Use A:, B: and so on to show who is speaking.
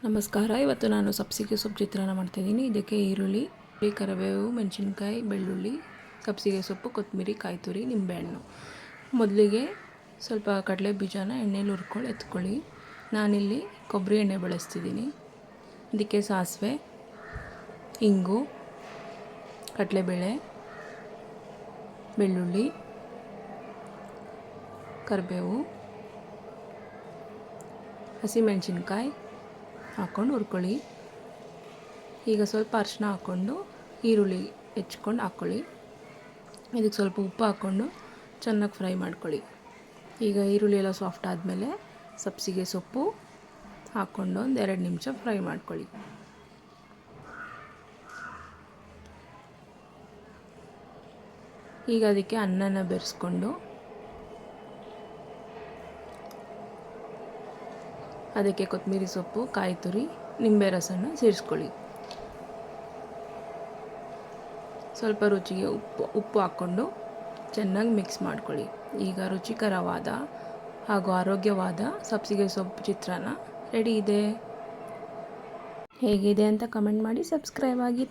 A: ನಮಸ್ಕಾರ. ಇವತ್ತು ನಾನು ಸಬ್ಸಿಗೆ ಸೊಪ್ಪು ಚಿತ್ರಾನ್ನ ಮಾಡ್ತಾಯಿದ್ದೀನಿ. ಇದಕ್ಕೆ ಈರುಳ್ಳಿ, ಕರಿಬೇವು, ಮೆಣಸಿನ್ಕಾಯಿ, ಬೆಳ್ಳುಳ್ಳಿ, ಸಬ್ಸಿಗೆ ಸೊಪ್ಪು, ಕೊತ್ತಂಬರಿ, ಕಾಯಿ ತುರಿ, ನಿಂಬೆಹಣ್ಣು. ಮೊದಲಿಗೆ ಸ್ವಲ್ಪ ಕಡಲೆ ಬೀಜನ ಎಣ್ಣೆಲಿ ಹುರ್ಕೊಂಡು ಎತ್ಕೊಳ್ಳಿ. ನಾನಿಲ್ಲಿ ಕೊಬ್ಬರಿ ಎಣ್ಣೆ ಬಳಸ್ತಿದ್ದೀನಿ. ಇದಕ್ಕೆ ಸಾಸಿವೆ, ಇಂಗು, ಕಡಲೆಬೇಳೆ, ಬೆಳ್ಳುಳ್ಳಿ, ಕರಿಬೇವು, ಹಸಿಮೆಣಸಿನ್ಕಾಯಿ ಹಾಕ್ಕೊಂಡು ಹುರ್ಕೊಳ್ಳಿ. ಈಗ ಸ್ವಲ್ಪ ಅರಿಶಿನ ಹಾಕ್ಕೊಂಡು ಈರುಳ್ಳಿ ಹೆಚ್ಕೊಂಡು ಹಾಕ್ಕೊಳ್ಳಿ. ಇದಕ್ಕೆ ಸ್ವಲ್ಪ ಉಪ್ಪು ಹಾಕ್ಕೊಂಡು ಚೆನ್ನಾಗಿ ಫ್ರೈ ಮಾಡ್ಕೊಳ್ಳಿ. ಈಗ ಈರುಳ್ಳಿ ಎಲ್ಲ ಸಾಫ್ಟ್ ಆದಮೇಲೆ ಸಬ್ಸಿಗೆ ಸೊಪ್ಪು ಹಾಕ್ಕೊಂಡು ಒಂದು 2 ನಿಮಿಷ ಫ್ರೈ ಮಾಡ್ಕೊಳ್ಳಿ. ಈಗ ಅದಕ್ಕೆ ಅನ್ನನ ಬೆರೆಸ್ಕೊಂಡು ಅದಕ್ಕೆ ಕೊತ್ತಂಬರಿ ಸೊಪ್ಪು, ಕಾಯಿ ತುರಿ, ನಿಂಬೆ ರಸನ ಸೇರಿಸ್ಕೊಳ್ಳಿ. ಸ್ವಲ್ಪ ರುಚಿಗೆ ಉಪ್ಪು ಹಾಕ್ಕೊಂಡು ಚೆನ್ನಾಗಿ ಮಿಕ್ಸ್ ಮಾಡ್ಕೊಳ್ಳಿ. ಈಗ ರುಚಿಕರವಾದ ಹಾಗೂ ಆರೋಗ್ಯವಾದ ಸಬ್ಸಿಗೆ ಸೊಪ್ಪು ಚಿತ್ರಾನ್ನ ರೆಡಿ ಇದೆ. ಹೇಗಿದೆ ಅಂತ ಕಮೆಂಟ್ ಮಾಡಿ, ಸಬ್ಸ್ಕ್ರೈಬ್ ಆಗಿ.